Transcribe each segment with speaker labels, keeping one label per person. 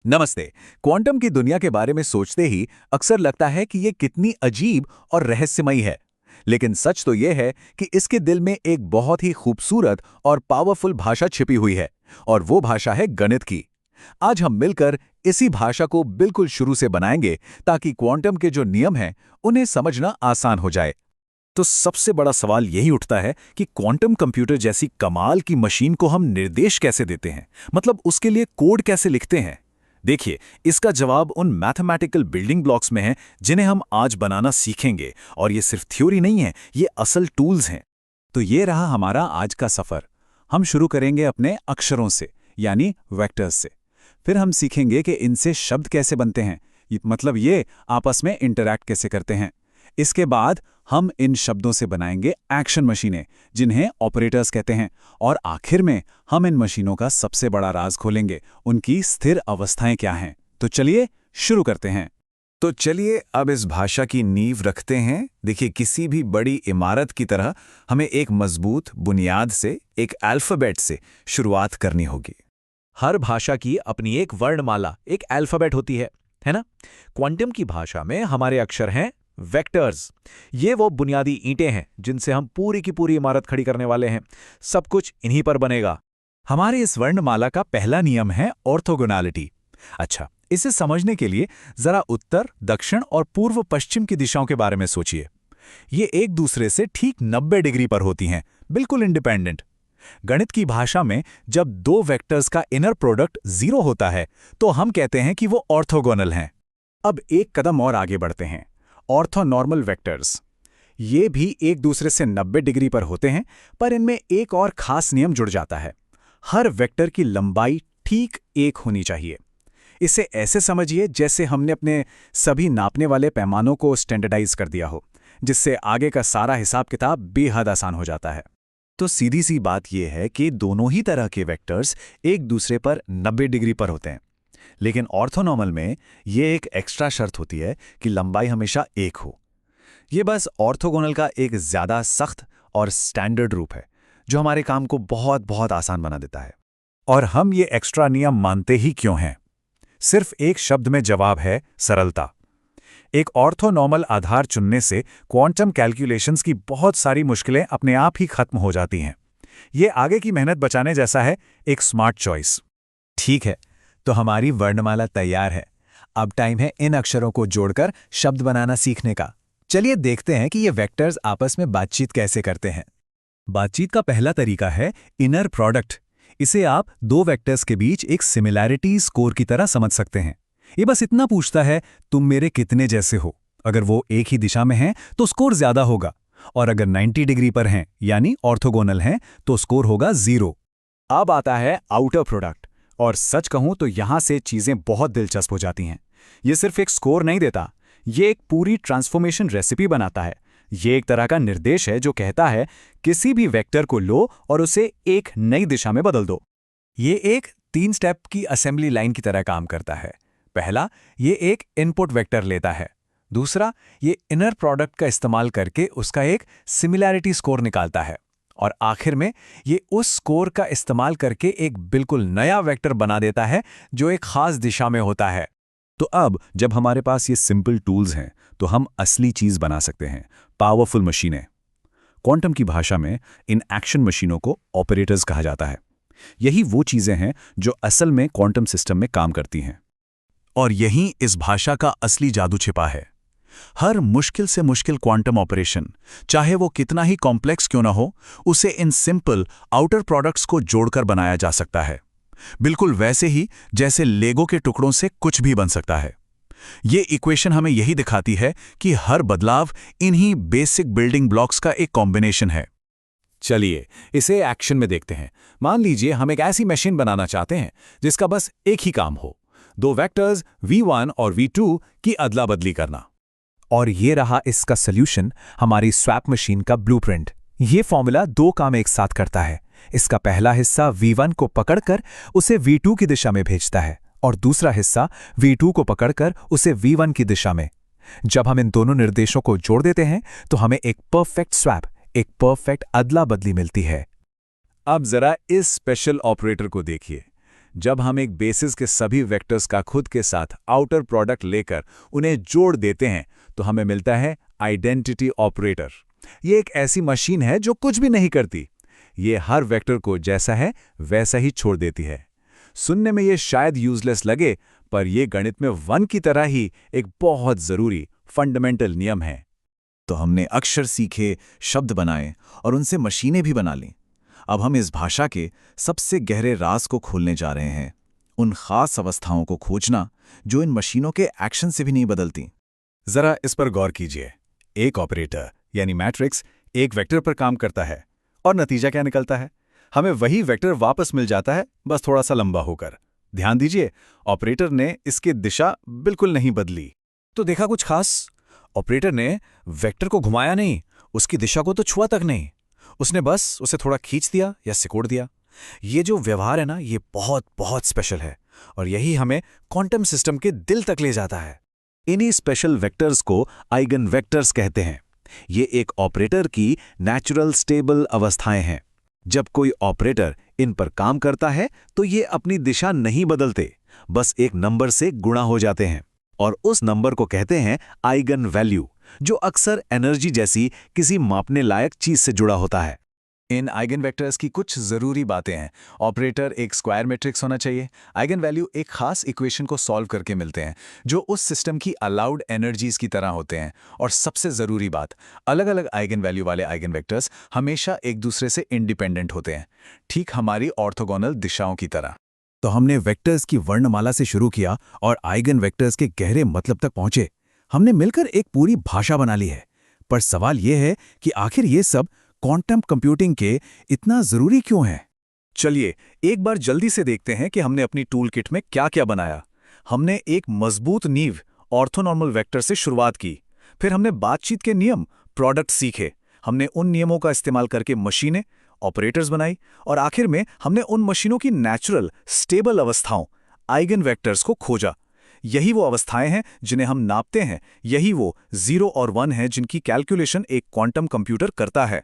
Speaker 1: नमस्ते। क्वांटम की दुनिया के बारे में सोचते ही अक्सर लगता है कि ये कितनी अजीब और रहस्यमयी है। लेकिन सच तो ये है कि इसके दिल में एक बहुत ही खूबसूरत और पावरफुल भाषा छिपी हुई है, और वो भाषा है गणित की। आज हम मिलकर इसी भाषा को बिल्कुल शुरू से बनाएंगे, ताकि क्वांटम के जो नियम हैं उन्हें समझना आसान हो जाए। तो सबसे बड़ा सवाल यही उठता है कि क्वांटम कंप्यूटर जैसी कमाल की मशीन को हम निर्देश कैसे देते हैं, मतलब उसके लिए कोड कैसे लिखते हैं। देखिए, इसका जवाब उन मैथमेटिकल बिल्डिंग ब्लॉक्स में है जिन्हें हम आज बनाना सीखेंगे। और ये सिर्फ थ्योरी नहीं है, ये असल टूल्स हैं। तो ये रहा हमारा आज का सफर। हम शुरू करेंगे अपने अक्षरों से, यानी वेक्टर्स से। फिर हम सीखेंगे कि इनसे शब्द कैसे बनते हैं, मतलब ये आपस में इंटरैक्ट कैसे करते हैं। इसके बाद हम इन शब्दों से बनाएंगे एक्शन मशीनें, जिन्हें ऑपरेटर्स कहते हैं। और आखिर में हम इन मशीनों का सबसे बड़ा राज खोलेंगे, उनकी स्थिर अवस्थाएं क्या हैं। तो चलिए शुरू करते हैं। तो चलिए अब इस भाषा की नींव रखते हैं। देखिए, किसी भी बड़ी इमारत की तरह हमें एक मजबूत बुनियाद से, एक अल्फ़ाबेट से शुरुआत करनी होगी।
Speaker 2: हर भाषा की अपनी एक वर्णमाला, एक अल्फ़ाबेट होती है ना? क्वांटम की भाषा में हमारे अक्षर हैं वेक्टर्स। ये वो बुनियादी ईंटें हैं जिनसे हम पूरी की पूरी इमारत खड़ी करने वाले हैं। सब कुछ इन्हीं पर बनेगा।
Speaker 1: हमारे इस वर्णमाला का पहला नियम है ऑर्थोगोनैलिटी। अच्छा, इसे समझने के लिए जरा उत्तर, दक्षिण और पूर्व पश्चिम की दिशाओं के बारे में सोचिए। ये एक दूसरे से ठीक 90 डिग्री पर होती हैं, बिल्कुल इंडिपेंडेंट। गणित की भाषा में जब दो वेक्टर्स का इनर प्रोडक्ट 0 होता है, तो हम कहते हैं कि वो ऑर्थोगोनल हैं। अब एक कदम और आगे बढ़ते हैं, ऑर्थोनॉर्मल वेक्टर्स। ये भी एक दूसरे से 90 डिग्री पर होते हैं, पर इनमें एक और खास नियम जुड़ जाता है। हर वेक्टर की लंबाई ठीक एक होनी चाहिए। इसे ऐसे समझिए जैसे हमने अपने सभी नापने वाले पैमानों को स्टैंडर्डाइज कर दिया हो, जिससे आगे का सारा हिसाब किताब बेहद आसान हो जाता है। तो सीधी सी बात यह है कि दोनों ही तरह के वेक्टर्स एक दूसरे पर 90 डिग्री पर होते हैं। लेकिन ऑर्थोनॉर्मल में ये एक एक्स्ट्रा शर्त होती है कि लंबाई हमेशा एक हो। ये बस ऑर्थोगोनल का एक ज्यादा सख्त और स्टैंडर्ड रूप है, जो हमारे काम को बहुत बहुत आसान बना देता है। और हम ये एक्स्ट्रा नियम मानते ही क्यों हैं? सिर्फ एक शब्द में जवाब है: सरलता। एक ऑर्थोनॉर्मल आधार चुनने से क्वांटम कैलकुलेशंस की बहुत सारी मुश्किलें अपने आप ही खत्म हो जाती हैं। ये आगे की मेहनत बचाने जैसा है, एक स्मार्ट चॉइस। ठीक है, तो हमारी वर्णमाला तैयार है। अब टाइम है इन अक्षरों को जोड़कर शब्द बनाना सीखने का। चलिए देखते हैं कि ये वेक्टर्स आपस में बातचीत कैसे करते हैं। बातचीत का पहला तरीका है इनर प्रोडक्ट। इसे आप दो वेक्टर्स के बीच एक सिमिलैरिटी स्कोर की तरह समझ सकते हैं। ये बस इतना पूछता है, तुम मेरे कितने जैसे हो। अगर वो एक ही दिशा में हैं तो स्कोर ज्यादा होगा, और अगर 90 डिग्री पर हैं यानी ऑर्थोगोनल हैं तो स्कोर होगा 0। अब आता है आउटर प्रोडक्ट, और सच कहूं तो यहां से चीजें बहुत दिलचस्प हो जाती हैं। ये सिर्फ एक स्कोर नहीं देता, ये एक पूरी ट्रांसफॉर्मेशन रेसिपी बनाता है। ये एक तरह का निर्देश है जो कहता है किसी भी वेक्टर को लो और उसे एक नई दिशा में बदल दो। ये एक 3 स्टेप की असेंबली लाइन की तरह काम करता है। पहला, ये एक इनपुट वेक्टर लेता है। दूसरा, ये इनर प्रोडक्ट का इस्तेमाल करके उसका एक सिमिलैरिटी स्कोर निकालता है। और आखिर में ये उस स्कोर का इस्तेमाल करके एक बिल्कुल नया वेक्टर बना देता है जो एक खास दिशा में होता है। तो अब जब हमारे पास ये सिंपल टूल्स हैं, तो हम असली चीज बना सकते हैं, पावरफुल मशीनें। क्वांटम की भाषा में इन एक्शन मशीनों को ऑपरेटर्स कहा जाता है। यही वो चीजें हैं जो असल में क्वांटम सिस्टम में काम करती हैं। और यहीं इस भाषा का असली जादू छिपा है। हर मुश्किल से मुश्किल क्वांटम ऑपरेशन, चाहे वो कितना ही कॉम्प्लेक्स क्यों ना हो, उसे इन सिंपल आउटर प्रोडक्ट्स को जोड़कर बनाया जा सकता है। बिल्कुल वैसे ही जैसे लेगो के टुकड़ों से कुछ भी बन सकता है। ये इक्वेशन हमें यही दिखाती है कि हर बदलाव इन्हीं बेसिक बिल्डिंग ब्लॉक्स का एक कॉम्बिनेशन है। चलिए इसे एक्शन में देखते हैं। मान लीजिए हम एक ऐसी मशीन बनाना चाहते हैं जिसका बस एक ही काम हो, दो वेक्टर्स v1 और v2 की अदला बदली करना। और ये रहा इसका सॉल्यूशन, हमारी स्वैप मशीन का ब्लूप्रिंट। ये फॉर्मूला दो काम एक साथ करता है। इसका पहला हिस्सा v1 को पकड़कर उसे v2 की दिशा में भेजता है, और दूसरा हिस्सा v2 को पकड़कर उसे v1 की दिशा में। जब हम इन दोनों निर्देशों को जोड़ देते हैं तो हमें एक परफेक्ट स्वैप, एक परफेक्ट अदला बदली मिलती है। अब जरा इस स्पेशल ऑपरेटर को देखिए। जब हम एक बेसिस के सभी वेक्टर्स का खुद के साथ आउटर प्रोडक्ट लेकर उन्हें जोड़ देते हैं तो हमें मिलता है आइडेंटिटी ऑपरेटर। ये एक ऐसी मशीन है जो कुछ भी नहीं करती। ये हर वेक्टर को जैसा है वैसा ही छोड़ देती है। सुनने में ये शायद यूजलेस लगे, पर यह गणित में वन की तरह ही एक बहुत जरूरी फंडामेंटल नियम है।
Speaker 3: तो हमने अक्षर सीखे, शब्द बनाए और उनसे मशीनें भी बना लीं। अब हम इस भाषा के सबसे गहरे राज को खोलने जा रहे हैं, उन खास अवस्थाओं को खोजना जो इन मशीनों के एक्शन से भी नहीं बदलती।
Speaker 1: जरा इस पर गौर कीजिए। एक ऑपरेटर यानी मैट्रिक्स एक वेक्टर पर काम करता है और नतीजा क्या निकलता है? हमें वही वेक्टर वापस मिल जाता है, बस थोड़ा सा लंबा होकर। ध्यान दीजिए, ऑपरेटर ने इसकी दिशा बिल्कुल नहीं बदली।
Speaker 2: तो देखा कुछ खास? ऑपरेटर ने वेक्टर को घुमाया नहीं, उसकी दिशा को तो छुआ तक नहीं। उसने बस उसे थोड़ा खींच दिया या सिकोड़ दिया। ये जो व्यवहार है ना, ये बहुत बहुत स्पेशल है और यही हमें क्वांटम सिस्टम के दिल तक ले जाता है।
Speaker 1: इन्हीं स्पेशल वेक्टर्स को आइगन वेक्टर्स कहते हैं। ये एक ऑपरेटर की नेचुरल स्टेबल अवस्थाएं हैं। जब कोई ऑपरेटर इन पर काम करता है तो ये अपनी दिशा नहीं बदलते, बस एक नंबर से गुणा हो जाते हैं और उस नंबर को कहते हैं आइगन वैल्यू, जो अक्सर एनर्जी जैसी किसी मापने लायक चीज से जुड़ा होता है। इन आइगन वेक्टर्स की कुछ जरूरी बातें हैं। ऑपरेटर एक स्क्वायर मैट्रिक्स होना चाहिए। आइगन वैल्यू एक खास इक्वेशन को सॉल्व करके मिलते हैं जो उस सिस्टम की अलाउड एनर्जीज की तरह होते हैं। और सबसे जरूरी बात, अलग अलग आइगन वैल्यू वाले आइगन वेक्टर्स हमेशा एक दूसरे से इंडिपेंडेंट होते हैं, ठीक हमारी ऑर्थोगोनल दिशाओं की तरह।
Speaker 3: तो हमने वेक्टर्स की वर्णमाला से शुरू किया और आइगन वेक्टर्स के गहरे मतलब तक पहुंचे। हमने मिलकर एक पूरी भाषा बना ली है। पर सवाल यह है कि आखिर ये सब क्वांटम कंप्यूटिंग के इतना जरूरी क्यों है?
Speaker 1: चलिए एक बार जल्दी से देखते हैं कि हमने अपनी टूल किट में क्या क्या बनाया। हमने एक मजबूत नींव ऑर्थोनॉर्मल वेक्टर से शुरुआत की। फिर हमने बातचीत के नियम प्रोडक्ट सीखे। हमने उन नियमों का इस्तेमाल करके मशीनें ऑपरेटर्स बनाई और आखिर में हमने उन मशीनों की नेचुरल स्टेबल अवस्थाओं आइगन वेक्टर्स को खोजा। यही वो अवस्थाएं हैं जिन्हें हम नापते हैं। यही वो 0 और 1 हैं जिनकी कैलकुलेशन एक क्वांटम कंप्यूटर करता है।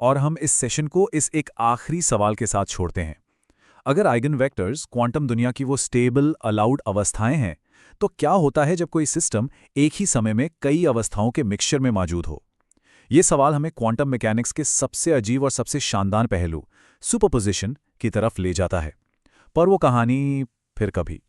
Speaker 1: और हम इस सेशन को इस एक आखिरी सवाल के साथ छोड़ते हैं। अगर आइगन वेक्टर्स क्वांटम दुनिया की वो स्टेबल अलाउड अवस्थाएं हैं, तो क्या होता है जब कोई सिस्टम एक ही समय में कई अवस्थाओं के मिक्सचर में मौजूद हो? ये सवाल हमें क्वांटम मैकेनिक्स के सबसे अजीब और सबसे शानदार पहलू सुपरपोजिशन की तरफ ले जाता है। पर वो कहानी फिर कभी।